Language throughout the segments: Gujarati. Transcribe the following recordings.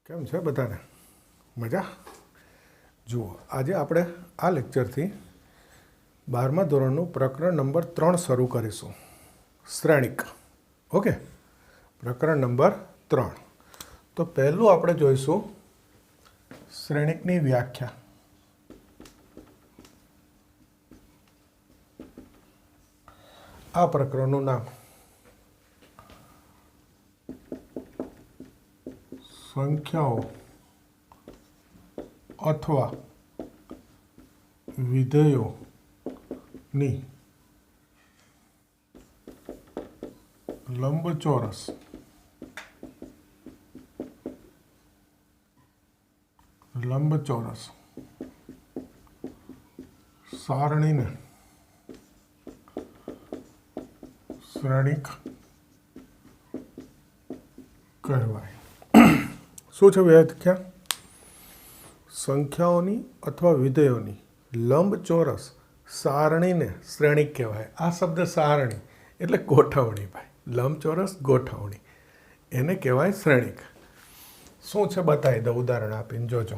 કેમ છે બધાને? મજા? જુઓ, આજે આપણે આ લેક્ચરથી 12મા ધોરણનું પ્રકરણ નંબર 3 શરૂ કરીશું. શ્રેણિક. ઓકે, પ્રકરણ નંબર 3. તો પહેલું આપણે જોઈશું શ્રેણિકની વ્યાખ્યા. આ પ્રકરણનું નામ સંખ્યાઓ અથવા વિધેયોની લંબચોરસ સારણીને શ્રેણિક કહેવાય. શું છે વ્યાખ્યા? સંખ્યાઓની અથવા વિધેયોની લંબચોરસ સારણીને શ્રેણિક કહેવાય. આ શબ્દ સારણી એટલે ગોઠવણી ભાઈ. લંબચોરસ ગોઠવણી, એને કહેવાય શ્રેણિક. શું છે બતાવી દઉં ઉદાહરણ આપીને, જોજો.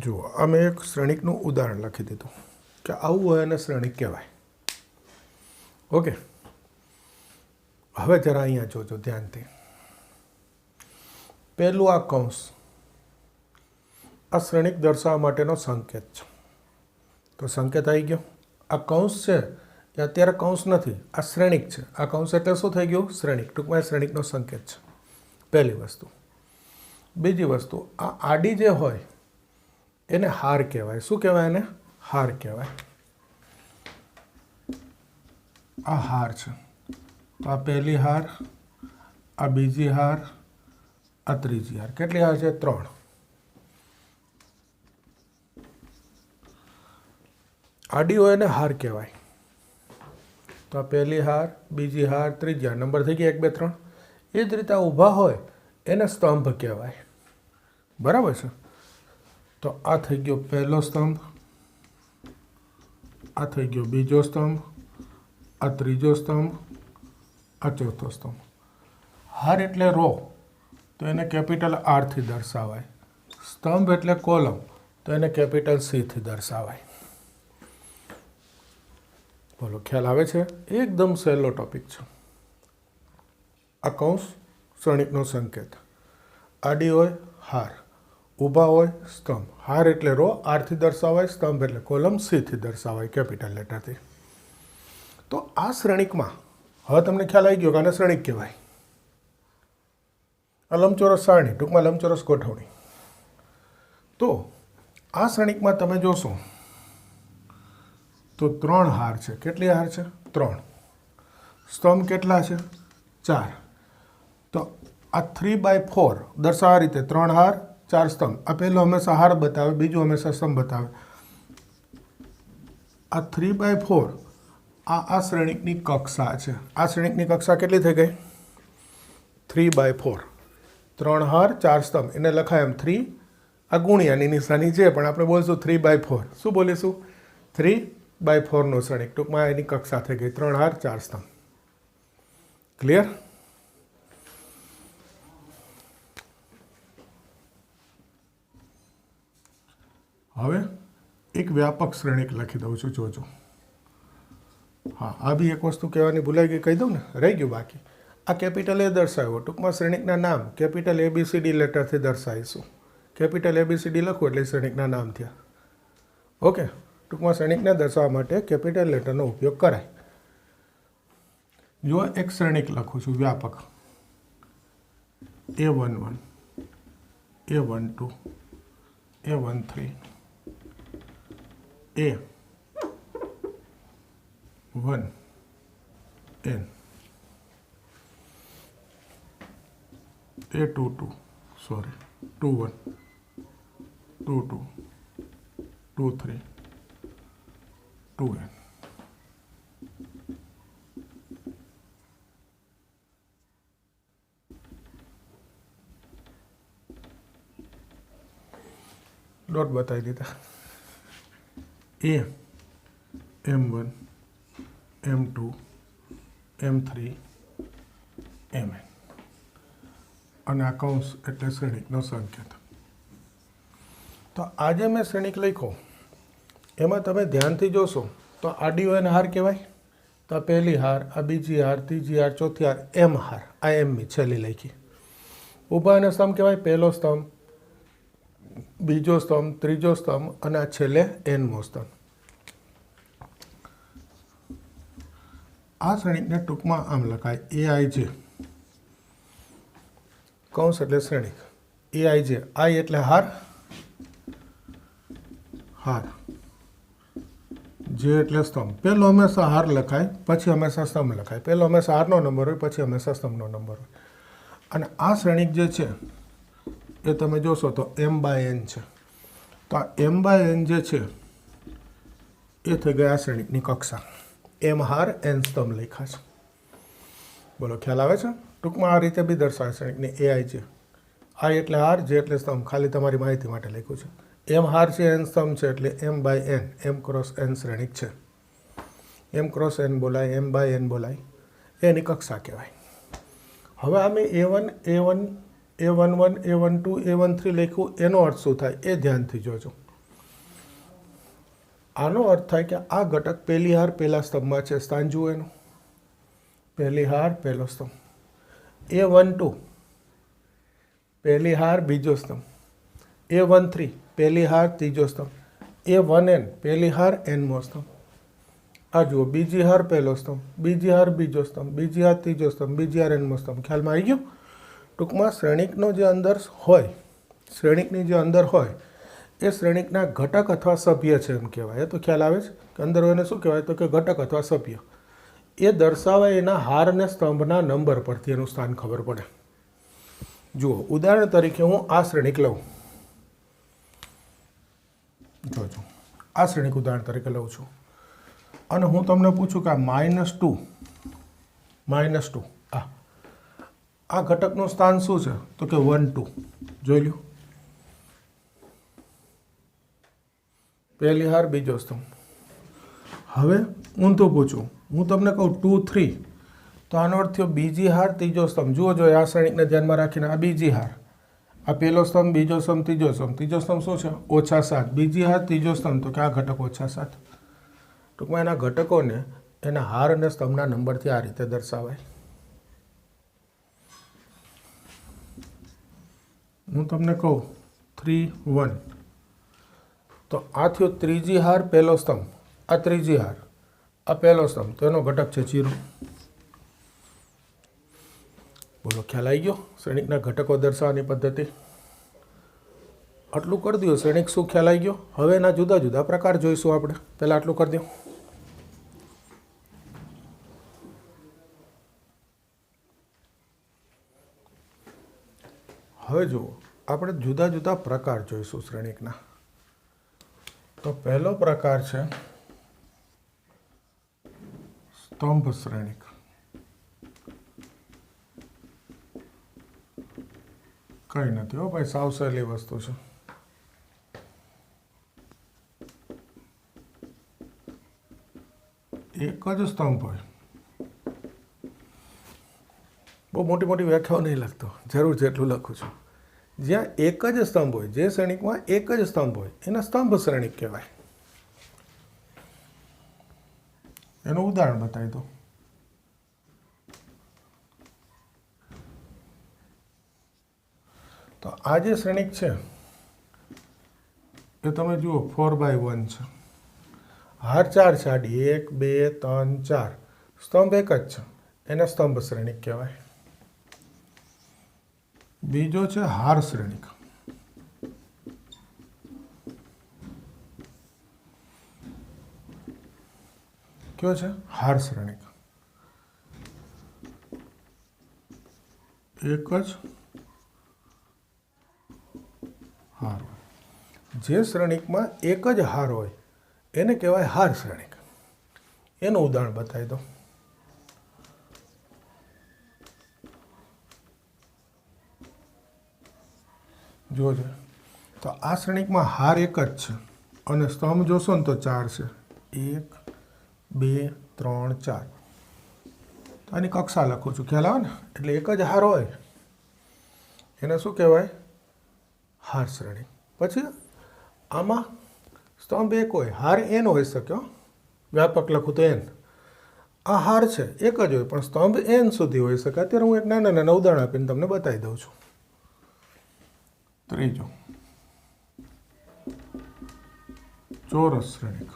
જુઓ, અમે એક શ્રેણિકનું ઉદાહરણ લખી દીધું કે આવું હોય એને શ્રેણિક કહેવાય. ઓકે, હવે જરા અહીંયા જોજો ધ્યાનથી. પહેલું આ કૌંસ, આ શ્રેણિક દર્શાવવા માટેનો સંકેત છે. તો સંકેત આવી ગયો. આ કૌંસ છે એ અત્યારે કૌંસ નથી, આ શ્રેણિક છે. આ કૌંસ એટલે શું થઈ ગયું? શ્રેણિક. ટૂંકમાં શ્રેણિકનો સંકેત છે. પહેલી વસ્તુ. બીજી વસ્તુ, આ આડી જે હોય એને હાર કહેવાય. શું કહેવાય એને? હાર કહેવાય. આ હાર છે. તો આ પહેલી હાર, આ બીજી હાર, આ ત્રીજી હાર. કેટલી હાર છે? 3. આડી હોય એને હાર કહેવાય. તો આ પહેલી હાર, બીજી હાર, ત્રીજી હાર. નંબર થઈ ગયા 1 2 3. એ જ રીતે ઊભા હોય એને સ્તંભ કહેવાય. બરાબર છે? તો આ થઈ ગયો પહેલો સ્તંભ, આ થઈ ગયો બીજો સ્તંભ, આ ત્રીજો સ્તંભ, આ ચોથો સ્તંભ. હાર એટલે રો, તો એને કેપિટલ આરથી દર્શાવાય. સ્તંભ એટલે કોલમ, તો એને કેપિટલ સીથી દર્શાવાય. બોલો, ખ્યાલ આવે છે? એકદમ સહેલો ટોપિક છે. આ કૌંસ શ્રેણિકનો સંકેત. આડી હોય હાર, ઊભા હોય સ્તંભ. હાર એટલે રો, આરથી દર્શાવાય. સ્તંભ એટલે કોલમ, સીથી દર્શાવાય કેપિટલ લેટરથી. તો આ શ્રેણિકમાં હવે તમને ખ્યાલ આવી ગયો કે આને શ્રેણિક કહેવાય. આ લંબચોરસ સારણી, ટૂંકમાં લંબચોરસ ગોઠવણી. તો આ શ્રેણિકમાં તમે જોશો તો 3 હાર છે. કેટલી હાર છે? 3. સ્તંભ કેટલા છે? 4. તો આ 3/4 દર્શાવવા રીતે 3 હાર 4 સ્તંભ. આ પહેલો હંમેશા હાર બતાવે, બીજું હંમેશા સ્તંભ બતાવે. આ 3/4 આ શ્રેણિકની કક્ષા છે. આ શ્રેણિકની કક્ષા કેટલી થઈ ગઈ? 3/4. 3 હાર 4 સ્તંભ, એને લખાય એમ 3. આ ગુણ્યાની નિશાની છે, પણ આપણે બોલશું 3/4. શું બોલીશું? 3/4નું શ્રેણિક. ટૂંકમાં એની કક્ષા થઈ ગઈ 3 હાર 4 સ્તંભ. ક્લિયર? હવે એક વ્યાપક શ્રેણિક લખી દઉં છું, જોજો. હા, આ બી એક વસ્તુ કહેવાની ભૂલાઈ ગઈ, કહી દઉં ને, રહી ગયું બાકી. આ કેપિટલ એ દર્શાવ્યો. ટૂંકમાં શ્રેણિકના નામ કેપિટલ ABCD લેટરથી દર્શાવીશું. કેપિટલ ABCD લખું એટલે શ્રેણિકના નામ થયા. ઓકે, ટૂંકમાં શ્રેણિકને દર્શાવવા માટે કેપિટલ લેટરનો ઉપયોગ કરાય. જો એક શ્રેણિક લખું છું વ્યાપક. A11, A12, A13, A1N, A22, sorry, 21, 22, 2 3 2n। Dot बताई दीधा। ए m1 m2 m3 mn અને આ કૌંસ એટલે શ્રેણિકનો સંકેત। તો આજે મેં શ્રેણિક લખ્યો એમાં તમે ધ્યાનથી જોશો તો આડી હોય એને હાર કહેવાય। તો આ પહેલી હાર, આ બીજી હાર, ત્રીજી હાર, ચોથી હાર, એમ હાર, આ એમની છેલ્લી લખી। ઊભા અને સ્તંભ કહેવાય, પહેલો સ્તંભ, બીજો સ્તંભ, ત્રીજો સ્તંભ અને આ છેલ્લે એનમો સ્તંભ। આ શ્રેણિકને ટૂંકમાં આમ લખાય AIJ, કૌંસ એટલે શ્રેણિક, AIJ, આઈ એટલે હાર, હાર, જે એટલે સ્તંભ। પહેલો હંમેશા હાર લખાય, પછી હંમેશા સ્તંભ લખાય। પહેલો હંમેશા હારનો નંબર હોય, પછી હંમેશા સ્તંભનો નંબર હોય। અને આ શ્રેણિક જે છે એ તમે જોશો તો m/n છે। તો આ m/n જે છે એ થઈ ગઈ આ શ્રેણિકની કક્ષા। m હાર n સ્તંભ લખ્યા છે। બોલો ખ્યાલ આવે છે? ટૂંકમાં આ રીતે બી દર્શાવે શ્રેણિકની AIJ। આઈ એટલે હાર, જે એટલે સ્તંભ, ખાલી તમારી માહિતી માટે લખ્યું છે। m હાર છે, n સ્તંભ છે, એટલે m/n, m ક્રોસ n શ્રેણિક છે। m ક્રોસ n બોલાય, m/n બોલાય, એની કક્ષા કહેવાય। હવે અમે A1 A1 A11 A12 A13 લખ્યું, એનો અર્થ શું થાય એ ધ્યાનથી જોજો। આનો અર્થ થાય કે આ ઘટક પહેલી હાર પહેલા સ્તંભમાં છે, સ્થાન જુઓ એનું, પહેલી હાર પહેલો સ્તંભ। A12 પહેલી હાર બીજો સ્તંભ, A13 પહેલી હાર ત્રીજો સ્તંભ, A1n પહેલી હાર nમો સ્તંભ। આ જુઓ, બીજી હાર પહેલો સ્તંભ, બીજી હાર બીજો સ્તંભ, બીજી હાર ત્રીજો સ્તંભ, બીજી હાર nમો સ્તંભ। ખ્યાલમાં આવી ગયું? ટૂંકમાં શ્રેણિકનો જે અંદર હોય, શ્રેણિકની જે અંદર હોય એ શ્રેણિકના ઘટક અથવા સભ્ય છે એમ કહેવાય। તો ખ્યાલ આવે છે કે અંદર હોય એને શું કહેવાય? તો કે ઘટક અથવા સભ્ય। એ દર્શાવે એના હાર અને સ્તંભના નંબર પરથી એનું સ્થાન ખબર પડે। જુઓ, ઉદાહરણ તરીકે હું આ શ્રેણિક લઉં, જોજો, આ શ્રેણિક ઉદાહરણ તરીકે લઉં છું અને હું તમને પૂછું કે આ -2 આ ઘટકનું સ્થાન શું છે? તો કે 1 2, જોઈ લો, પહેલી હાર બીજો સ્તંભ। હવે ઊંધું પૂછું, હું તમને કહું 2 3, તો આનો અર્થ થયો બીજી હાર ત્રીજો સ્તંભ। જુઓ જો, આ શ્રેણિકને ધ્યાનમાં રાખીને આ બીજી હાર, આ પહેલો સ્તંભ, બીજો સ્તંભ, ત્રીજો સ્તંભ, ત્રીજો સ્તંભ શું છે? -7, બીજી હાર ત્રીજો સ્તંભ, તો કે આ ઘટક -7। ટૂંકમાં એના ઘટકોને એના હાર અને સ્તંભના નંબરથી આ રીતે દર્શાવાય। હું તમને કહું 3 1, તો આ થયો ત્રીજી હાર પહેલો સ્તંભ, આ ત્રીજી હાર, આ પહેલો સ્તંભ, તો એનો ઘટક છે 0। બોલો ખ્યાલ આવી ગયો શ્રેણિકના ઘટકો દર્શાવવાની પદ્ધતિ? આટલું કરી દો, શ્રેણિક શું ખ્યાલ આવી ગયો? હવે એના જુદા જુદા પ્રકાર જોઈશું આપણે। પહેલાં આટલું કરી દો। હવે જુઓ, આપણે જુદા જુદા પ્રકાર જોઈશું શ્રેણિકના। તો પહેલો પ્રકાર છે સ્તંભ શ્રેણિક। કંઈ નથી હો ભાઈ, સાવ સહેલી વસ્તુ છે। એક જ સ્તંભ હોય, બહુ મોટી મોટી વ્યાખ્યાઓ નહીં લખતો, જરૂર જેટલું લખું છું। જ્યાં એક જ સ્તંભ હોય, જે શ્રેણિકમાં એક જ સ્તંભ હોય એને સ્તંભ શ્રેણિક કહેવાય। એનું ઉદાહરણ બતાવી દો। તો આ જે શ્રેણિક છે એ તમે જુઓ 4/1 છે, હાર 4 છે, આડી 1 2 3 4, સ્તંભ એક જ છે, એને સ્તંભ શ્રેણિક કહેવાય। બીજો છે હાર શ્રેણિક। કયો છે? હાર શ્રેણિક। એક જ હાર। જે શ્રેણિકમાં એક જ હાર હોય એને કહેવાય હાર શ્રેણિક. એનું ઉદાહરણ બતાવી દો. જોજો, તો આ શ્રેણિકમાં હાર એક જ છે અને સ્તંભ જોશો ને તો 4 છે. 1 2 3 4. તો આની કક્ષા લખું છું, ખ્યાલ આવે ને? એટલે એક જ હાર હોય એને શું કહેવાય? હાર શ્રેણિક. પછી આમાં સ્તંભ એક હોય, હાર n હોઈ શકે, વ્યાપક લખું તો n. આ હાર છે એક જ હોય પણ સ્તંભ n સુધી હોઈ શકે. અત્યારે હું એક નાના નાના ઉદાહરણ આપીને તમને બતાવી દઉં છું. ત્રીજો, ચોરસ શ્રેણિક.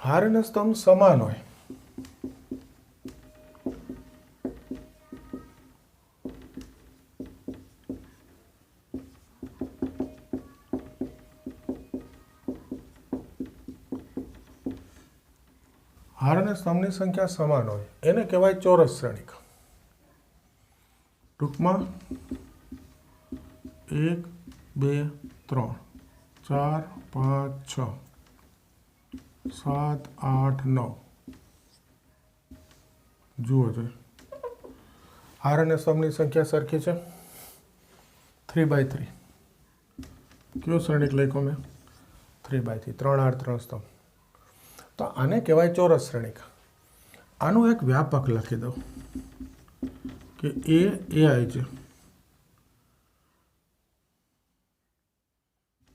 હાર અને સ્તંભ સમાન હોય. હાર અને સ્તંભની સંખ્યા સમાન હોય એને કહેવાય ચોરસ શ્રેણિક. ટૂંકમાં 1 2 3 4 5 6 7 8 9. જુઓ જોઈએ, હાર અને સ્તંભની સંખ્યા સરખી છે. 3/3. કયો શ્રેણિક લખ્યો મેં? 3/3. 3 હાર 3 સ્તંભ. તો આને કહેવાય ચોરસ શ્રેણિક. આનું એક વ્યાપક લખી દઉં કે Aij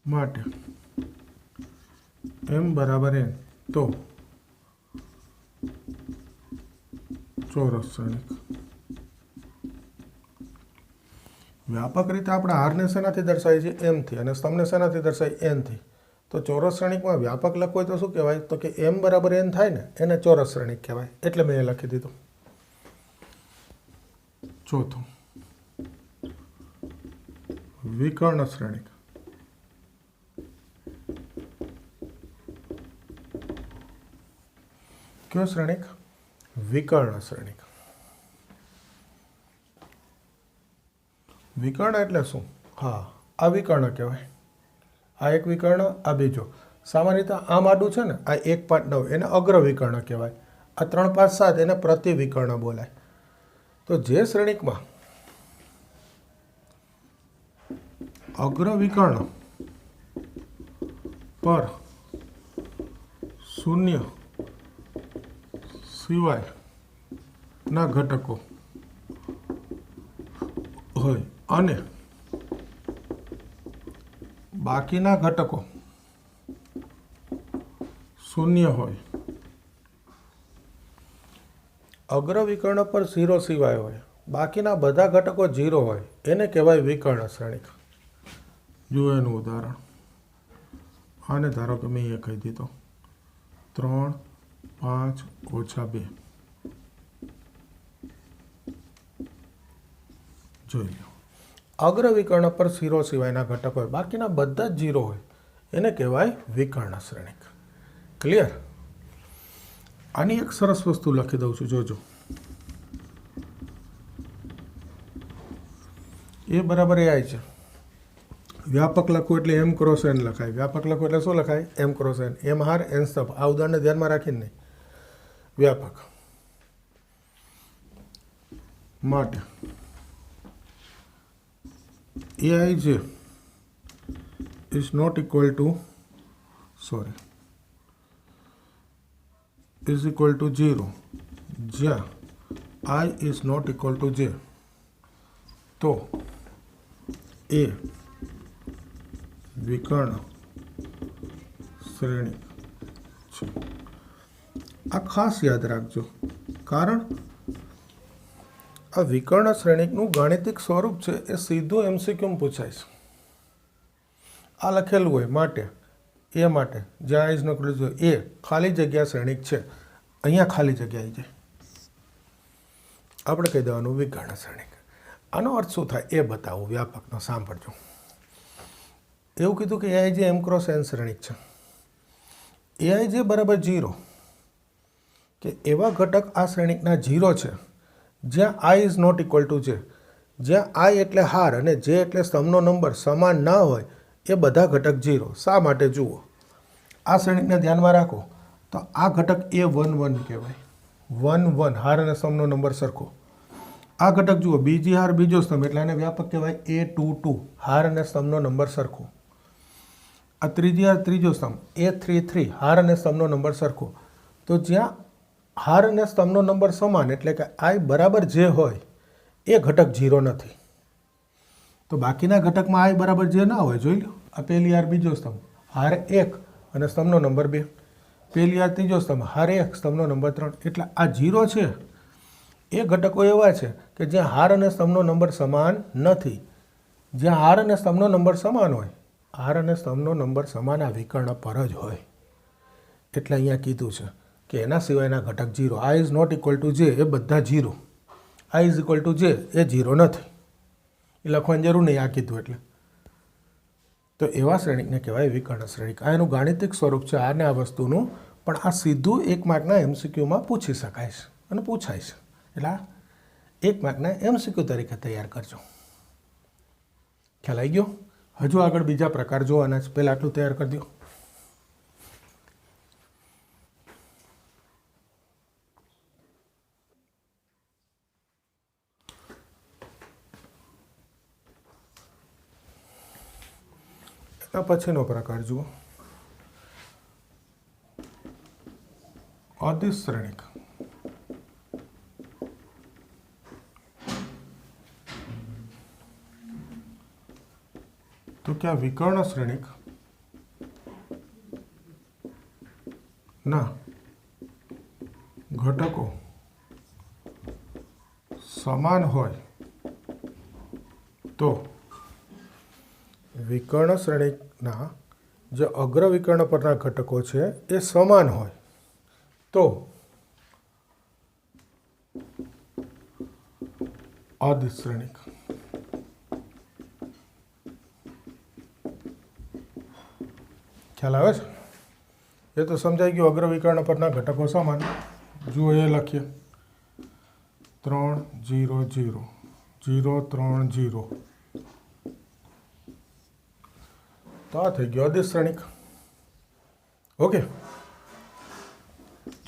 માટે m બરાબર n તો ચોરસ શ્રેણિક. વ્યાપક રીતે આપણે હારને શેનાથી દર્શાવીએ છીએ? m થી, અને સ્તંભને શેનાથી દર્શાવીએ? n થી. તો ચોરસ શ્રેણિકમાં વ્યાપક લખવું હોય તો શું કહેવાય? તો કે m બરાબર n થાય ને, એને ચોરસ શ્રેણિક કહેવાય. એટલે મેં એ લખી દીધું. ચોથું, વિકર્ણ શ્રેણિક. કયો શ્રેણિક? વિકર્ણ શ્રેણિક. વિકર્ણ એટલે શું? હા, આ વિકર્ણ કહેવાય. આ એક વિકર્ણ, આ બીજો. સામાન્ય રીતે આમ આડું છે ને, આ 1 5 9 એને અગ્ર વિકર્ણ કહેવાય. આ 3 5 7 એને પ્રતિ વિકર્ણ બોલાય. તો જે શ્રેણિકમાં અગ્ર વિકર્ણ પર 0 સિવાયના ઘટકો હોય અને બાકીના ઘટકો 0 હોય, અગ્ર વિકર્ણ પર 0 સિવાય હોય, બાકીના બધા ઘટકો 0 હોય, એને કહેવાય વિકર્ણ શ્રેણિક. જુઓ એનું ઉદાહરણ. આને ધારો કે મેં એ કહી દીધો 3 5 - 2. જોઈ લો, અગ્ર વિકર્ણ પર 0 સિવાયના ઘટકો હોય, બાકીના બધા જ 0 હોય, એને કહેવાય વિકર્ણ શ્રેણિક. ક્લિયર? આની એક સરસ વસ્તુ લખી દઉં છું, જોજો. એ બરાબર AI છે. વ્યાપક લખવું એટલે m ક્રોસ n લખાય. વ્યાપક લખવું એટલે શું લખાય? m cross n. m હાર n સ્તંભ. આ ઉદાહરણને ધ્યાનમાં રાખીને નહીં. વ્યાપક માટે Aij is not equal to is equal to 0 જ્યાં I is not equal to j. તો એ વિકર્ણ શ્રેણિક છે. આ ખાસ યાદ રાખજો, કારણ આ વિકર્ણ શ્રેણિકનું ગાણિતિક સ્વરૂપ છે એ સીધું MCQ પૂછાય છે. આ લખેલું હોય માટે એ માટે જ્યાં ઇઝ નોટ ઇક્વલ ટુ એ ખાલી જગ્યા શ્રેણિક છે, અહીંયા ખાલી જગ્યા આવી જાય, આપણે કહી દેવાનું વિકર્ણ શ્રેણિક. આનો અર્થ શું થાય એ બતાવું. વ્યાપકનો સાંભળજો. એવું કીધું કે Aij m ક્રોસ n શ્રેણિક છે. Aij બરાબર 0, કે એવા ઘટક આ શ્રેણિકના 0 છે જ્યાં I is not equal to j. જ્યાં આઈ એટલે હાર અને જે એટલે સ્તંભનો નંબર સમાન ના હોય એ બધા ઘટક 0. શા માટે? જુઓ, આ શ્રેણિકને ધ્યાનમાં રાખો તો આ ઘટક A11 કહેવાય. 1 1 હાર અને સ્તંભનો નંબર સરખો. આ ઘટક જુઓ, બીજી હાર બીજો સ્તંભ એટલે આને વ્યાપક કહેવાય A22 હાર અને સ્તંભનો નંબર સરખો. આ ત્રીજી હાર ત્રીજો સ્તંભ A33 હાર અને સ્તંભનો નંબર સરખો. તો જ્યાં હાર અને સ્તંભનો નંબર સમાન એટલે કે આઈ બરાબર જે હોય એ ઘટક 0 નથી. તો બાકીના ઘટકમાં આઈ બરાબર જે ના હોય, જોઈ લો, આ પહેલી હાર બીજો સ્તંભ હાર 1 અને સ્તંભનો નંબર 2, પહેલી હાર ત્રીજો સ્તંભ હાર 1 સ્તંભનો નંબર 3. એટલે આ 0 છે એ ઘટકો એવા છે કે જ્યાં હાર અને સ્તંભનો નંબર સમાન નથી. જ્યાં હાર અને સ્તંભનો નંબર સમાન હોય, હાર અને સ્તંભનો નંબર સમાન આ વિકર્ણ પર જ હોય. એટલે અહીંયા કીધું છે કે એના સિવાયના ઘટક 0. I is not equal to J એ બધા 0. I is equal to J એ 0 નથી. એ લખવાની જરૂર નહીં, આ કીધું એટલે. તો એવા શ્રેણિકને કહેવાય વિકર્ણ શ્રેણિક. આ એનું ગાણિતિક સ્વરૂપ છે આને આ વસ્તુનું, પણ આ સીધું 1 માર્કના MCQમાં પૂછી શકાય છે અને પૂછાય છે. એટલે આ 1 માર્કના MCQ તરીકે તૈયાર કરજો. ખ્યાલ આવી ગયો? હજુ આગળ બીજા પ્રકાર જોવાના છે, પહેલાં આટલું તૈયાર કરી દો. એના પછીનો પ્રકાર જુઓ, અદિશ શ્રેણિક. તો क्या વિકર્ણ શ્રેણિક ના ઘટકો સમાન હોય તો વિકર્ણ શ્રેણિકના જે અગ્ર વિકર્ણ પરના ઘટકો છે એ સમાન હોય તો અદિશ શ્રેણિક. ખ્યાલ આવે છે? એ તો સમજાઈ ગયું. અગ્ર વિકર્ણ પરના ઘટકો સમાન. જુઓ, એ લખીએ 3 0 0 0 3 0. તો આ થઈ ગયો અદિશ શ્રેણિક. ઓકે.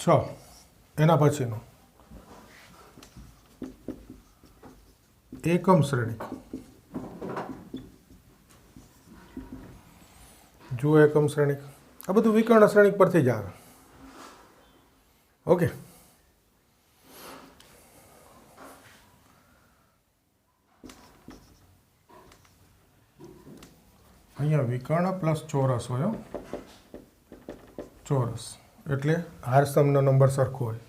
6 એના પછીનો એકમ શ્રેણિક. જુઓ, એકમ શ્રેણિક. આ બધું વિકર્ણ શ્રેણિક પરથી જ આવે. ઓકે. અહીંયા વિકર્ણ પ્લસ ચોરસ હોય. ચોરસ એટલે હાર સ્તંભનો નંબર સરખો હોય.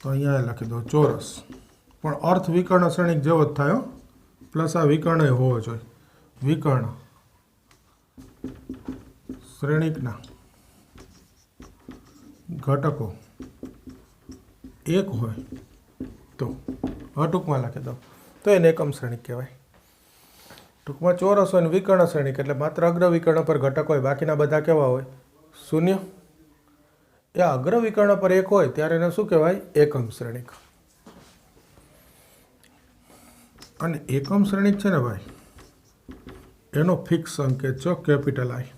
તો અહીંયા લખી દો ચોરસ, પણ અર્થ વિકર્ણ શ્રેણિક જેવો જ થાય. પ્લસ આ વિકર્ણ હોવો જોઈએ. વિકર્ણ શ્રેણિકના ઘટકો 1 હોય તો ટૂંકમાં લખી દો તો એને એકમ શ્રેણિક કહેવાય. ટૂંકમાં ચોરસ હોય ને વિકર્ણ શ્રેણિક એટલે માત્ર અગ્ર વિકર્ણ પર ઘટક હોય, બાકીના બધા કેવા હોય? શૂન્ય. એ અગ્ર વિકર્ણ પર 1 હોય ત્યારે એને શું કહેવાય? એકમ શ્રેણિક. અને એકમ શ્રેણિક છે ને ભાઈ, એનો ફિક્સ સંકેત છે કેપિટલ આઈ.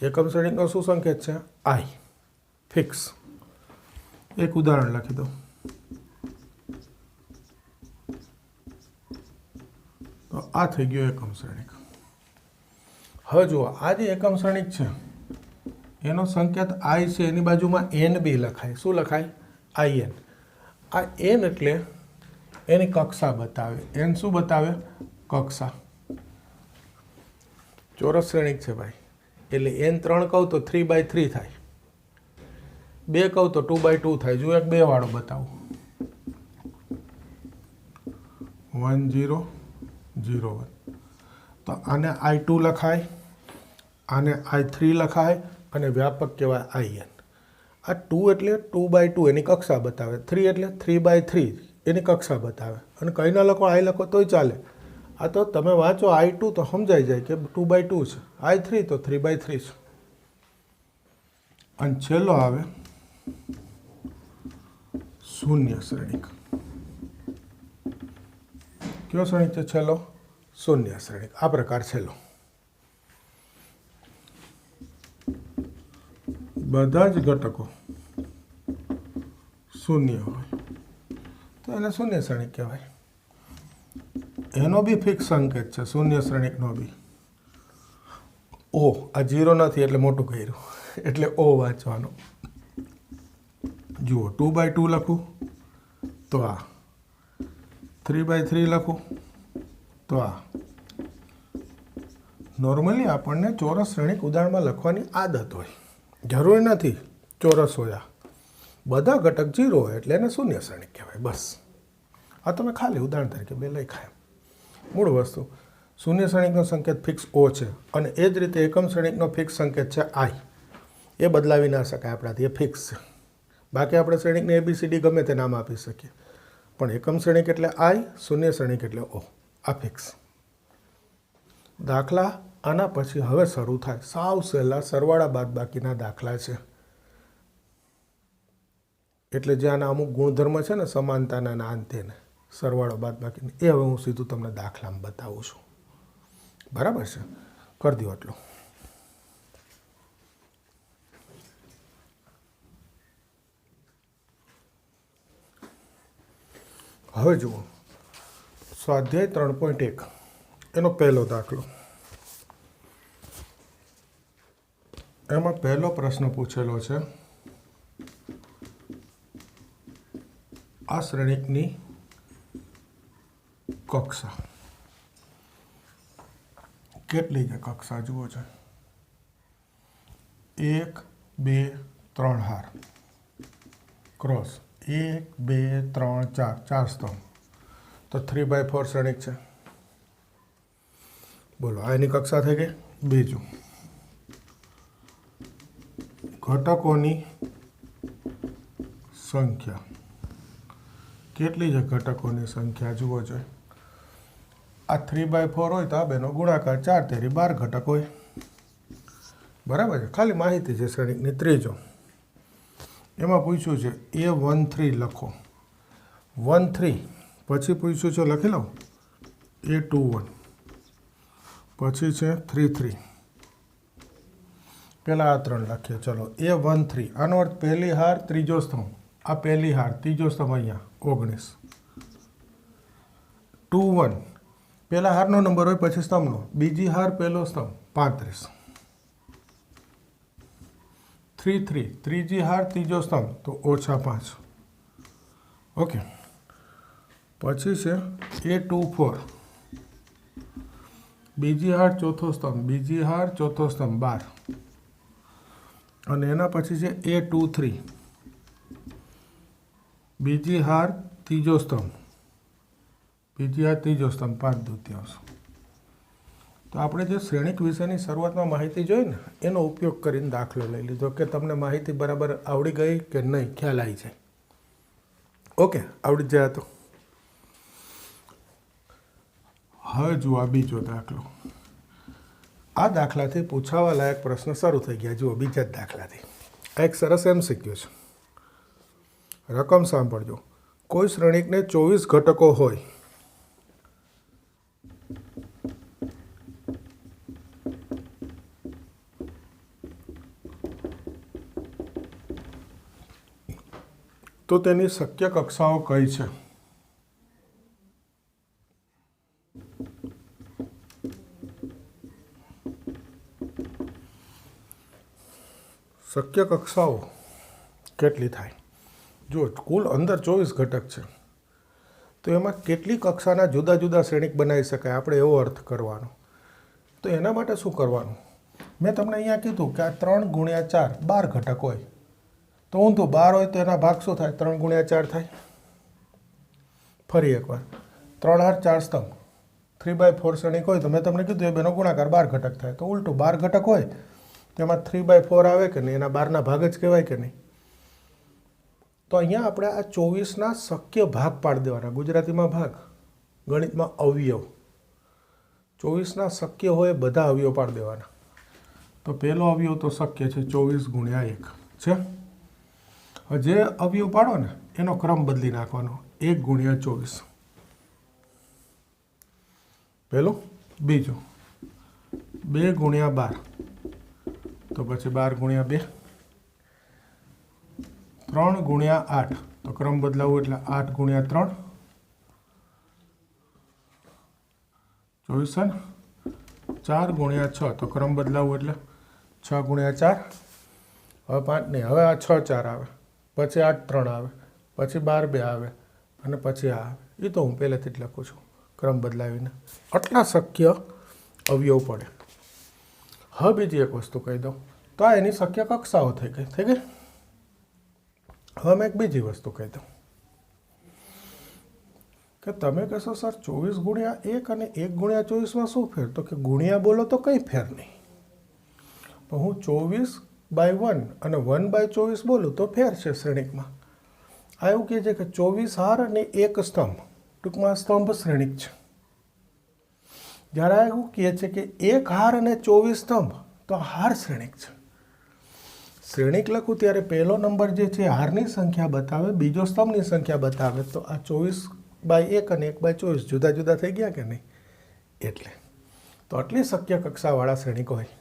એકમ શ્રેણિકનો શું સંકેત છે? આઈ. ફિક્સ. એક ઉદાહરણ લખી દો. તો આ થઈ ગયો એકમ શ્રેણિક. હવે જુઓ, આ જે એકમ શ્રેણિક છે એનો સંકેત આઈ છે, એની બાજુમાં NB લખાય. શું લખાય? IN. આ N એટલે એની કક્ષા બતાવે. N શું બતાવે? કક્ષા. ચોરસ શ્રેણિક છે ભાઈ, એટલે N 3 કહું તો 3/3 થાય, 2 કહું તો 2/2 થાય. જો એક 2 વાળો બતાવું. 1 0 0 1. તો આને I2 લખાય, આને I3 લખાય અને વ્યાપક કહેવાય IN. આ 2 એટલે 2/2 એની કક્ષા બતાવે, 3 એટલે 3/3 એની કક્ષા બતાવે. અને કંઈ ના લખો, I લખો તોય ચાલે. આ તો તમે વાંચો I2 તો સમજાઈ જાય કે 2/2 છે, I3 તો 3/3 છે. અને છેલ્લો આવે શૂન્ય શ્રેણિક. કયો શ્રેણિક છે છેલ્લો? શૂન્ય શ્રેણિક. આ પ્રકાર છેલ્લો. બધા જ ઘટકો શૂન્ય હોય તો એને શૂન્ય શ્રેણિક કહેવાય. એનો બી ફિક્સ સંકેત છે શૂન્ય શ્રેણિકનો બી. ઓ આ 0 નથી એટલે મોટું કર્યું એટલે ઓ વાંચવાનો. જુઓ 2/2 લખું તો આ, 3/3 લખું તો આ. નોર્મલી આપણને ચોરસ શ્રેણિક ઉદાહરણમાં લખવાની આદત હોય, જરૂરી નથી ચોરસ હોય. બધા ઘટક 0 હોય એટલે એને શૂન્ય શ્રેણિક કહેવાય. બસ આ તમે ખાલી ઉદાહરણ તરીકે બે લખાય. મૂળ વસ્તુ શૂન્ય શ્રેણિકનો સંકેત ફિક્સ ઓ છે અને એ જ રીતે એકમ શ્રેણિકનો ફિક્સ સંકેત છે આઈ. એ બદલાવી ના શકાય આપણાથી, એ ફિક્સ છે. બાકી આપણે શ્રેણિકને ABCD ગમે તે નામ આપી શકીએ, પણ એકમ શ્રેણિક એટલે આઈ, શૂન્ય શ્રેણિક એટલે ઓ. આ ફિક્સ. દાખલા આના પછી હવે શરૂ થાય. સાવ સહેલા સરવાળા બાદબાકીના દાખલા છે. એટલે જે આના અમુક ગુણધર્મ છે ને સમાનતાના અંતેને સરવાળો બાદબાકીને, એ હવે હું સીધું તમને દાખલામાં બતાવું છું. બરાબર છે? કરી દો એટલું. હવે જુઓ સ્વાધ્યાય 3.1 એનો પહેલો દાખલો. એમાં પહેલો પ્રશ્ન પૂછેલો છે, આ શ્રેણિકની કક્ષા કેટલી છે? કક્ષા જુઓ છે 1 2 3 હાર ક્રોસ 1 2 3 4 ચાર સ્તંભ, તો 3/4 શ્રેણિક છે. બોલો આ એની કક્ષા થઈ ગઈ. બીજું, ઘટકોની સંખ્યા કેટલી છે? ઘટકોની સંખ્યા જુઓ છે. આ 3/4 હોય તો આ બેનો ગુણાકાર 4 તેરી 12 ઘટક હોય. બરાબર છે? ખાલી માહિતી છે શ્રેણિકની. ત્રીજો, એમાં પૂછ્યું છે A13 લખો. 13 પછી પૂછ્યું છે, લખી લઉં, A21 પછી છે 33. પહેલાં આ 3 લખીએ. ચલો A13 આનો અર્થ પહેલી હાર ત્રીજો સ્તંભ. આ પહેલી હાર ત્રીજો સ્તંભ અહીંયા 19. 21 પહેલા હારનો નંબર હોય પછી સ્તંભનો, બીજી હાર પહેલો સ્તંભ 35. 33 ત્રીજી હાર ત્રીજો સ્તંભ તો -5. ઓકે. પછી છે A24 બીજી હાર ચોથો સ્તંભ, બીજી હાર ચોથો સ્તંભ 12. અને એના પછી છે A23 બીજી હાર ત્રીજો સ્તંભ, બીજી હાર ત્રીજો સ્તંભ 5/2. તો આપણે જે શ્રેણિક વિશેની શરૂઆતમાં માહિતી જોઈ ને એનો ઉપયોગ કરીને દાખલો લઈ લીધો કે તમને માહિતી બરાબર આવડી ગઈ કે નહીં, ખ્યાલ આવી જાય. ઓકે, આવડી જાય તો. હવે જુઓ આ બીજો દાખલો. આ દાખલાથી પૂછાવા લાયક પ્રશ્ન શરૂ થઈ ગયા. જુઓ બીજા જ દાખલાથી. આ એક સરસ MCQ છે. રકમ સાંભળજો. કોઈ શ્રેણિકને 24 ઘટકો હોય તો તેની શક્ય કક્ષાઓ કઈ છે? શક્ય કક્ષાઓ કેટલી થાય? જો કુલ અંદર 24 ઘટક છે તો એમાં કેટલી કક્ષાના જુદા જુદા શ્રેણિક બનાવી શકાય, આપણે એવો અર્થ કરવાનો. તો એના માટે શું કરવાનું? મેં તમને અહીંયા કીધું કે આ 3 × 4 12 ઘટક હોય તો ઊંધું 12 હોય તો એના ભાગ શું થાય? 3 × 4 થાય. ફરી એકવાર 3 હાર 4 સ્તંભ 3/4 શ્રેણિક હોય તો મેં તમને કીધું એ બેનો ગુણાકાર 12 ઘટક થાય. તો ઉલટું 12 ઘટક હોય તો એમાં 3/4 આવે કે નહીં? એના 12ના ભાગ જ કહેવાય કે નહીં? તો અહીંયા આપણે આ 24ના શક્ય ભાગ પાડી દેવાના. ગુજરાતીમાં ભાગ, ગણિતમાં અવયવ. 24ના શક્ય હોય બધા અવયવ પાડી દેવાના. તો પહેલો અવયવ તો શક્ય છે 24 × 1 છે. જે અવયવ પાડો ને એનો ક્રમ બદલી નાખવાનો. 1 × 24 પહેલું બીજું 2 ગુણ્યા 12 તો પછી 12 ગુણ્યા 2 3 ગુણ્યા 8 તો ક્રમ બદલાવું એટલે 8 ગુણ્યા 3 24 4 ગુણ્યા 6 તો ક્રમ બદલાવું એટલે 6 ગુણ્યા 4 હવે 5 નહીં, હવે આ 6 4 આવે, પછી 8 3 આવે, પછી 12 2 આવે અને પછી આ આવે. એ તો હું પહેલેથી જ લખું છું ક્રમ બદલાવીને. આટલા શક્ય અવયવ પડે. હવે બીજી એક વસ્તુ કહી દઉં તો આ એની શક્ય કક્ષાઓ થઈ ગઈ. હવે મેં એક બીજી વસ્તુ કહી દઉં કે તમે કહેશો સર 24 ગુણ્યા 1 અને 1 ગુણ્યા 24માં શું ફેર? તો કે ગુણ્યા બોલો તો કંઈ ફેર નહીં, પણ હું 24/1 અને 1/24 બોલું તો ફેર છે શ્રેણિકમાં. આ એવું કહે છે કે 24 હાર અને 1 સ્તંભ, ટૂંકમાં સ્તંભ શ્રેણિક છે. જ્યારે આ એવું કહે છે કે 1 હાર અને 24 સ્તંભ તો હાર શ્રેણિક છે. શ્રેણિક લખું ત્યારે પહેલો નંબર જે છે હારની સંખ્યા બતાવે, બીજો સ્તંભની સંખ્યા બતાવે, તો આ 24/1 અને 1/24 જુદા જુદા થઈ ગયા કે નહીં? એટલે તો આટલી શક્ય કક્ષાવાળા શ્રેણિકો હોય.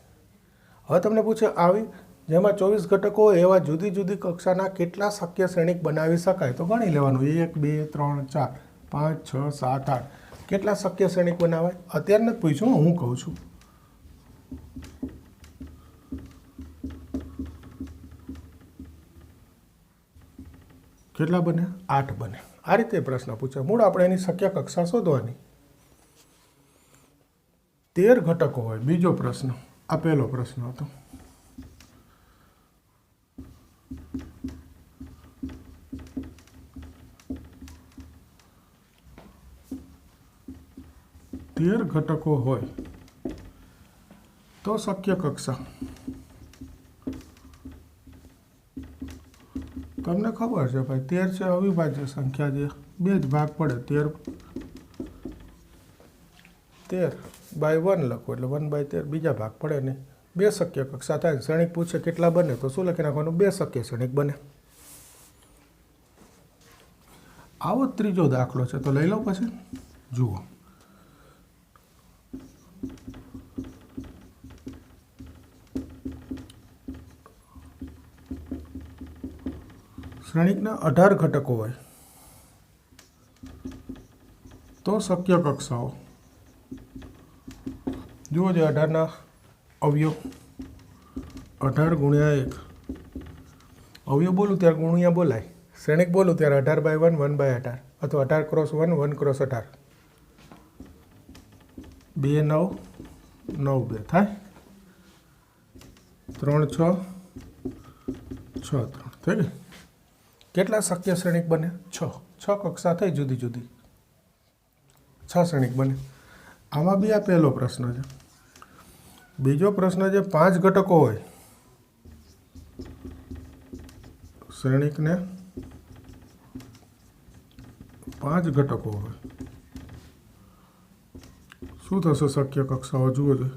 હવે તમને પૂછે આવી જેમાં 24 ઘટકો હોય એવા જુદી જુદી કક્ષાના કેટલા શક્ય શ્રેણિક બનાવી શકાય? તો ગણી લેવાનું 1 2 3 4 5 6 7 8 કેટલા શક્ય શ્રેણિક બનાવાય? અત્યારે નથી પૂછ્યું, હું કહું છું. કેટલા બને? 8 બને. આ રીતે પ્રશ્ન પૂછે. મૂળ આપણે એની શક્ય કક્ષા શોધવાની. 13 ઘટકો હોય. બીજો પ્રશ્ન. આ પહેલો પ્રશ્ન હતો. તેર ઘટકો હોય તો શક્ય કક્ષા. તમને ખબર છે ભાઈ 13 છે અવિભાજ્ય સંખ્યા, જે 2 જ ભાગ પડે. 13/1 લખો એટલે 1/13 બીજા ભાગ પડે ને 2 શક્ય કક્ષા થાય. શ્રેણિક પૂછે કેટલા બને તો શું લખી નાખવાનું? 2 શક્ય શ્રેણિક બને. આવો ત્રીજો દાખલો છે તો લઈ લો. પછી જુઓ, શ્રેણિકના 18 ઘટકો હોય તો શક્ય કક્ષાઓ. જુઓ જે 18ના અવયવ, 18 ગુણ્યા 1. અવયવ બોલું ત્યારે ગુણ્યા બોલાય, શ્રેણિક બોલું ત્યારે 18/1 1/18 અથવા 18x1 1x18. 2 9 9 2 થાય, 3 6 6 3 થઈ ગઈ. કેટલા શક્ય શ્રેણિક બને? 6. 6 કક્ષા થઈ જુદી જુદી, 6 શ્રેણિક બને. આમાં બી આ પહેલો પ્રશ્ન છે. બીજો પ્રશ્ન છે 5 ઘટકો હોય શ્રેણિકને, 5 ઘટકો હોય શું થશે શક્ય કક્ષાઓ? જુઓ છે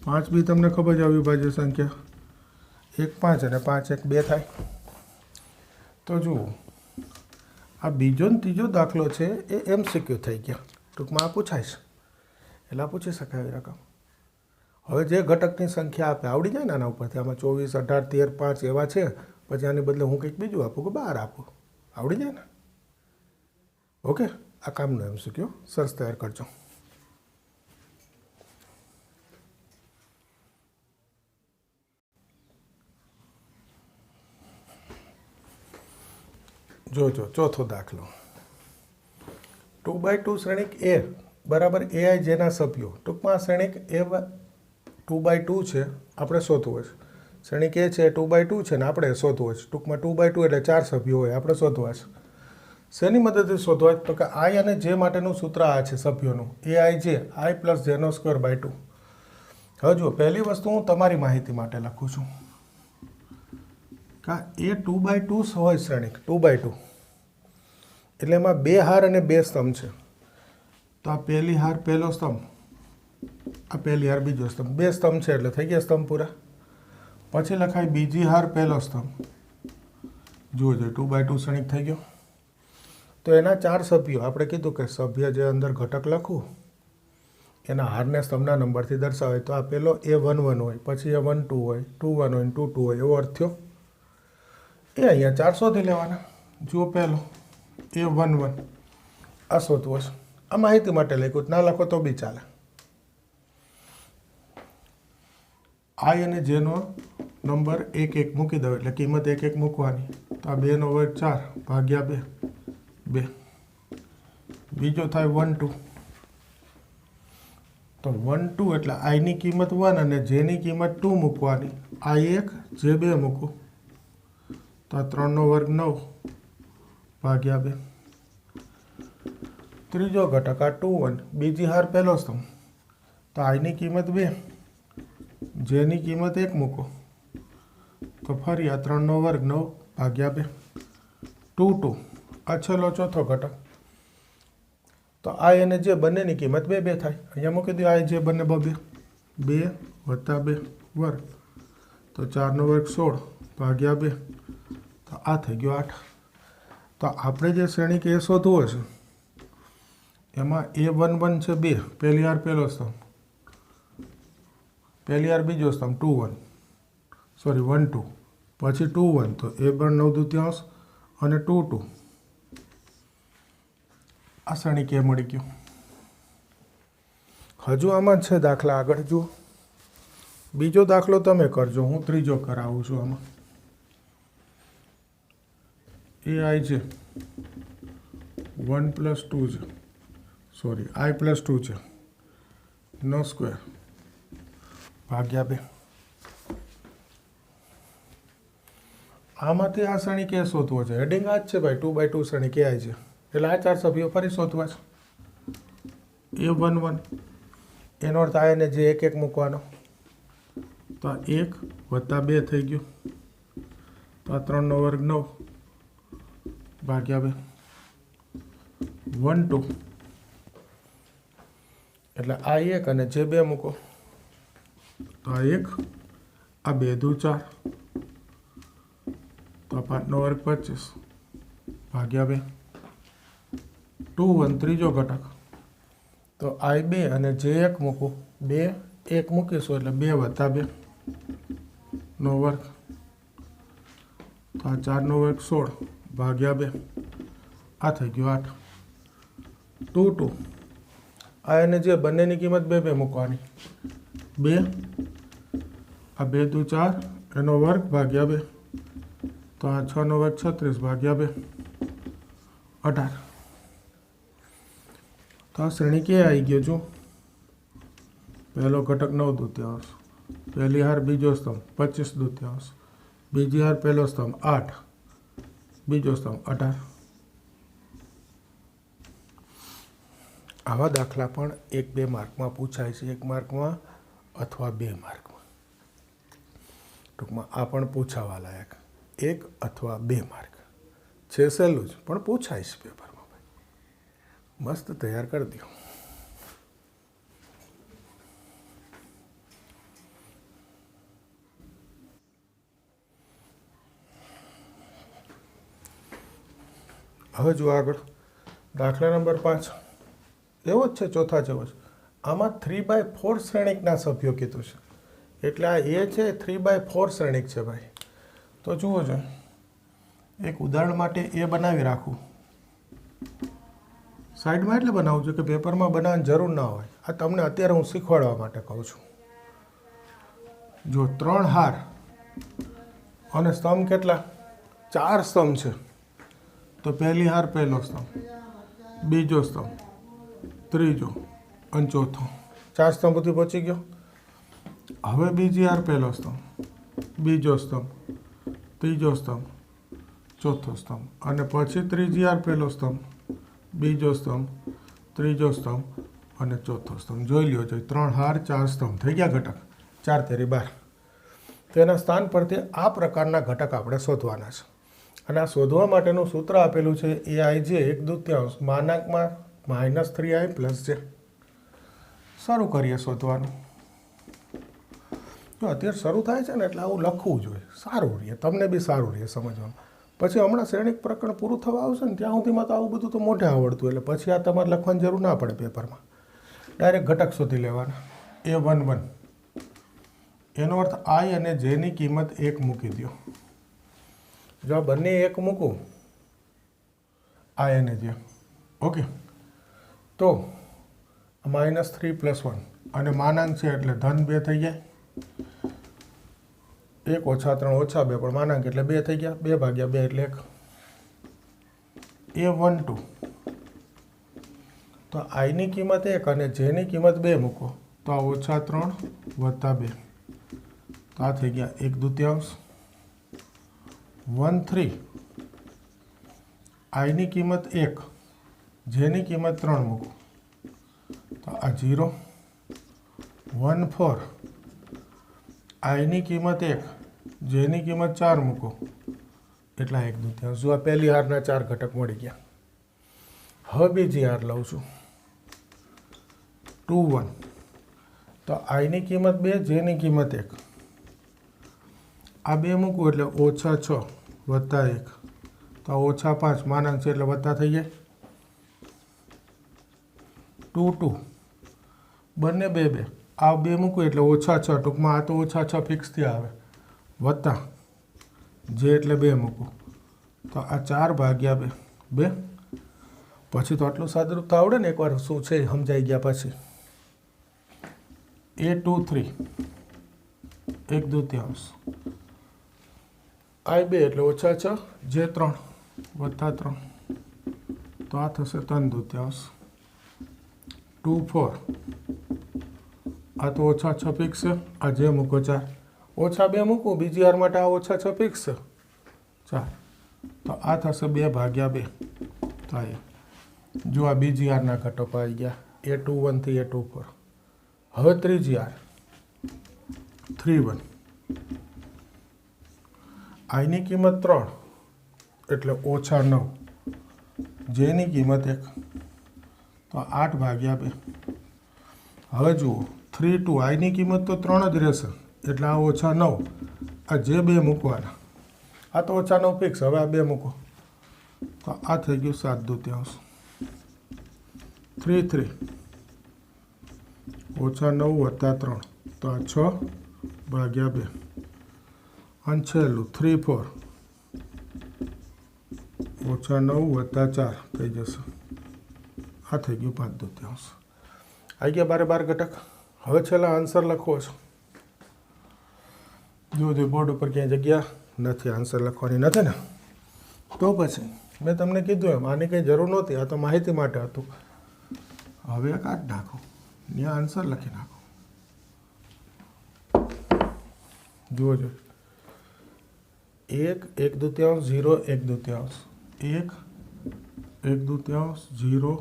5 બી તમને ખબર છે અવિભાજ્ય સંખ્યા. 1 5 અને 5 1 2 થાય. તો જુઓ આ બીજો ને ત્રીજો દાખલો છે એ MCQ થઈ ગયા. ટૂંકમાં આ પૂછાય છે એટલે આ પૂછી શકાય એવી રકમ. હવે જે ઘટકની સંખ્યા આપે આવડી જાય ને આના ઉપરથી, આમાં 24 18 13 5 એવા છે, પછી આની બદલે હું કંઈક બીજું આપું કે 12 આપું, આવડી જાય ને. ઓકે, આ કામનું MCQ સરસ તૈયાર કરજો. જોજો ચોથો દાખલો. 2/2 શ્રેણિક A બરાબર AI જેના સભ્યો. ટૂંકમાં આ શ્રેણિક A 2/2 છે, આપણે શોધવું છે. શ્રેણિક A છે 2/2 છે ને આપણે શોધવું છે. ટૂંકમાં 2/2 એટલે 4 સભ્યો હોય, આપણે શોધવા છે. શેની મદદથી શોધવા? તો કે I અને J માટેનું સૂત્ર આ છે સભ્યોનું, AIJ I + J²/2. હવે જુઓ, પહેલી વસ્તુ હું તમારી માહિતી માટે લખું છું કે A 2/2 હોય શ્રેણિક 2/2 એટલે એમાં 2 હાર અને 2 સ્તંભ છે. તો આ પહેલી હાર પહેલો સ્તંભ, આ પહેલી હાર બીજો સ્તંભ, 2 સ્તંભ છે એટલે થઈ ગયા સ્તંભ પૂરા. પછી લખાય બીજી હાર પહેલો સ્તંભ. જુઓ 2/2 શ્રેણિક થઈ ગયો. તો તો એના 4 સભ્યો આપણે કીધું કે સભ્ય જે અંદર ઘટક લખવું એના હારને સ્તંભના નંબરથી દર્શાવે. તો આ પહેલો A11 હોય, પછી A12 હોય, 21 હોય, 22 હોય, એવો અર્થ થયો. એ અહીંયા 4 શોધી લેવાના. જુઓ પહેલો A11 આ શોધવો છે. આ માહિતી માટે લખ્યું, ના લખો તો બી ચાલે. આઈ અને જેનો નંબર 1 1 મૂકી દો એટલે કિંમત 1 1 મૂકવાની. તો આ 2 નો વર્ગ 4 ભાગ્યા 2 2. બીજો થાય 1 2. તો 1 2 એટલે આઈની કિંમત 1 અને જેની કિંમત 2 મૂકવાની. આઈ 1 જે 2 મૂકું તો આ 3 નો વર્ગ 9 ભાગ્યા 2. ત્રીજો ઘટક આ 2 1. બીજી હાર પહેલો સ્તંભ. તો આઈની કિંમત 2, જેની કિંમત 1 મૂકો તો ફરી આ 3 નો વર્ગ 9 ભાગ્યા 2. 2 2 આ છેલ્લો ચોથો ઘટક. તો આઈ અને જે બંનેની કિંમત 2 2 થાય. અહીંયા મૂકી દો આઈ જે બંને 2 2 વત્તા 2 વર્ગ તો 4 નો વર્ગ 16 ભાગ્યા 2. તો આ થઈ ગયો 8. તો આપણે જે શ્રેણિક એ શોધવો છે એમાં A11 છે 2, પહેલી હાર પહેલો સ્તંભ, પહેલી હાર બીજો સ્તંભ 2 1 સોરી 1 2, પછી 2 1 તો A12 9 દૂત્યાંશ અને 2 2. આ શ્રેણિક એ મળી ગયું. હજુ આમાં છે દાખલા આગળ જુઓ. બીજો દાખલો તમે કરજો, હું ત્રીજો કરાવું છું. આમાં એ આઈ છે 1 + 2 છે, સોરી I + 2 છે નો સ્ક્વેર ભાગ્યા 2. આમાંથી આ શ્રેણિક એ શોધવો છે. હેડિંગ આ જ છે ભાઈ, 2 × 2 શ્રેણિક એ આઈ છે. એટલે આ 4 સભ્યો ફરી શોધવા છે. A11 એનો અર્થ આ એને જે 1 1 મૂકવાનો. તો આ 1 વત્તા 2 થઈ ગયું. તો આ 3 નો વર્ગ 9 ભાગ્યા 2. 1 2 એટલે આ 1 અને જે 2 મૂકો તો આ 1 આ 2 દુ 4 તો આ 5 નો વર્ગ 25 ભાગ્યા 2. 2 1 ત્રીજો ઘટક. તો આઈ 2 અને જે 1 મૂકું 2 1 મૂકીશું એટલે 2 વત્તા 2 નો વર્ગ તો આ 4 નો વર્ગ 16 ભાગ્યા 2. આ થઈ ગયો 8. 2 2 આ એને જે બંનેની કિંમત 2 2 મૂકવાની. 2 આ 2 દુ 4 એનો વર્ગ ભાગ્યા 2 તો આ 6 નો વર્ગ 36 ભાગ્યા 2 18. તો આ શ્રેણી કે આવી ગયો છું. પહેલો ઘટક 9 દૂત્યાંશ, પહેલી હાર બીજો સ્તંભ 25 દૂત્યાંશ, બીજી હાર પહેલો સ્તંભ 8, બીજો સ્તંભ 18. આવા દાખલા પણ 1 2 માર્કમાં પૂછાય છે, 1 માર્કમાં અથવા 2 માર્કમાં. ટૂંકમાં આ પણ પૂછાવા લાયક 1 અથવા 2 માર્ક છે. સહેલું જ પણ પૂછાય છે પેપરમાં. ભાઈ મસ્ત તૈયાર કરી દો. હવે જો આગળ દાખલા નંબર 5 એવો જ છે, ચોથા જેવો છે. આમાં 3/4 શ્રેણિકના સભ્યો કીધું છે. એટલે આ એ છે 3/4 શ્રેણિક છે ભાઈ. તો જુઓ છો, એક ઉદાહરણ માટે એ બનાવી રાખું સાઈડમાં. એટલે બનાવું છું કે પેપરમાં બનાવવાની જરૂર ના હોય. આ તમને અત્યારે હું શીખવાડવા માટે કહું છું. જો 3 હાર અને સ્તંભ કેટલા? 4 સ્તંભ છે. તો પહેલી હાર પહેલો સ્તંભ, બીજો સ્તંભ, ત્રીજો અને ચોથો. 4 સ્તંભ સુધી પહોંચી ગયો. હવે બીજી હાર પહેલો સ્તંભ, બીજો સ્તંભ, ત્રીજો સ્તંભ, ચોથો સ્તંભ અને પછી ત્રીજી હાર પહેલો સ્તંભ, બીજો સ્તંભ, ત્રીજો સ્તંભ અને ચોથો સ્તંભ. જોઈ લ્યો, 3 હાર 4 સ્તંભ થઈ ગયા ઘટક. 4 તેરી 12. તેના સ્થાન પરથી આ પ્રકારના ઘટક આપણે શોધવાના છે. અને આ શોધવા માટેનું સૂત્ર આપેલું છે એ આઈ જે 1/2 માનાંકમાં -3i + j. શરૂ કરીએ શોધવાનું. જો અત્યારે શરૂ થાય છે ને એટલે આવું લખવું જોઈએ, સારું રહે, તમને બી સારું રહે સમજવામાં. પછી હમણાં શ્રેણિક પ્રકરણ પૂરું થવા આવશે ને ત્યાં સુધીમાં તો આવું બધું તો મોઢે આવડતું, એટલે પછી આ તમારે લખવાની જરૂર ના પડે પેપરમાં. ડાયરેક્ટ ઘટક શોધી લેવાના. A11 એનો અર્થ આઈ અને જેની કિંમત 1 મૂકી દો. જો આ બંને 1 મૂકું આઈ અને જે, ઓકે, તો -3 + 1 અને માનાંક છે એટલે ધન 2 થઈ જાય. 1 - 3 - 2 પણ માનાંક એટલે 2 થઈ ગયા. 2/2 એટલે 1. A12 તો આઈની કિંમત 1 અને જેની કિંમત 2 મૂકો તો આ -3 + 2 તો આ થઈ ગયા 1/2. 13 આઈની કિંમત 1 જેની કિંમત 3 મૂકો તો આ 0. 14 આઈની કિંમત 1 જેની કિંમત 4 મૂકો એટલા 1/2. જો આ પહેલી હારના 4 ઘટક મળી ગયા. હવે બીજી હાર લઉં છું 21 તો આઈની કિંમત 2 જેની કિંમત 1. આ 2 મૂકવું એટલે -6 + 1 તો -5 માનાંક છે એટલે વત્તા થઈ જાય. 22 બંને 2 આ 2 મૂકવું એટલે -6, ટૂંકમાં આ તો -6 ફિક્સથી આવે, વત્તા જે એટલે 2 મૂકવું તો આ 4/2 2. પછી તો આટલું સાદુરૂપ તો આવડે ને, એકવાર શું છે સમજાઈ ગયા પછી. A23 1/2 આઈ 2 એટલે -6 જે 3 વત્તા 3 તો આ થશે 3/2. 24 આ તો -6 ફિક્સ છે, આ જે મૂકો 4, -2 મૂકું બીજી હાર માટે, આ -6 ફિક્સ છે 4 તો આ થશે 2/2. તો જો આ બીજી હારના ઘટકો આવી ગયા A21 થી A24. હવે ત્રીજી હાર 31 આઈની કિંમત 3 એટલે -9 જેની કિંમત 1 તો 8/2. હવે જુઓ 32 આઈની કિંમત તો 3 જ રહેશે એટલે આ -9, આ જે 2 મૂકવાના, આ તો -9 ફિક્સ, હવે આ 2 મૂકો તો આ થઈ ગયું 7/2. 33 -9 + 3 તો આ 6/2. અને છેલ્લું 34 -9 + 4 થઈ જશે, આ થઈ ગયું 5/2. આવી ગયા 12 ઘટક. હવે છેલ્લા આન્સર લખવો છે. જો બોર્ડ ઉપર ક્યાંય જગ્યા નથી, આન્સર લખવાની નથી ને, તો પછી મેં તમને કીધું એમ આની કંઈ જરૂર નહોતી, આ તો માહિતી માટે હતું. હવે કાઢ નાખો, ત્યાં આન્સર લખી નાખો. જુઓ 1 1/2 0 1/2 1 1/2 0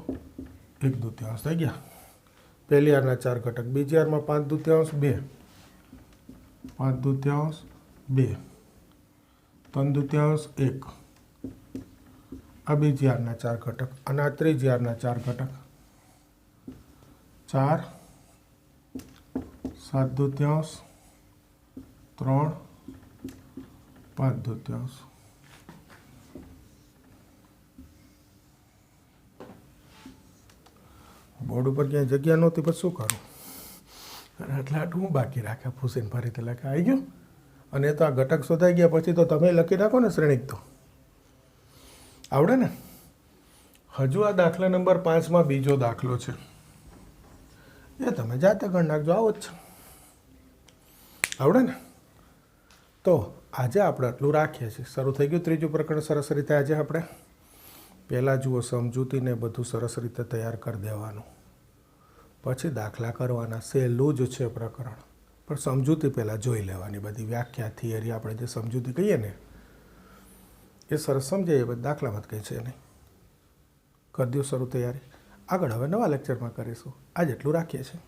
1/2 થઈ ગયા. પહેલી હારના 4 ઘટક. બીજી હારમાં 5/2 2 5/2 3/2 1. આ બીજી હારના 4 ઘટક અને આ ત્રીજી હારના 4 ઘટક 4 7/2 3 5/2. બોર્ડ ઉપર ક્યાંય જગ્યા નહોતી, પછી શું કરું? એટલે આટલું હું બાકી રાખ્યા ફૂસીને ફરીથી લખે આવી ગયું. અને તો આ ઘટક શોધાઈ ગયા પછી તો તમે લખી નાખો ને શ્રેણિક, તો આવડે ને. હજુ આ દાખલા નંબર 5માં બીજો દાખલો છે, એ તમે જાતે ગણ નાખજો, આવો જ છે, આવડે ને. તો આજે આપણે આટલું રાખીએ છીએ. શરૂ થઈ ગયું ત્રીજું પ્રકરણ સરસ રીતે. આજે આપણે પહેલાં જુઓ સમજૂતીને બધું સરસ રીતે તૈયાર કરી દેવાનું, પછી દાખલા કરવાના. સહેલું જ છે પ્રકરણ, પણ સમજૂતી પહેલાં જોઈ લેવાની. બધી વ્યાખ્યા થિયરી આપણે જે સમજૂતી કહીએ ને એ સરસ સમજાઈએ, પછી દાખલામાં જ કંઈ છે નહીં. કરી દો શરૂ તૈયારી. આગળ હવે નવા લેક્ચરમાં કરીશું. આજે એટલું રાખીએ છીએ.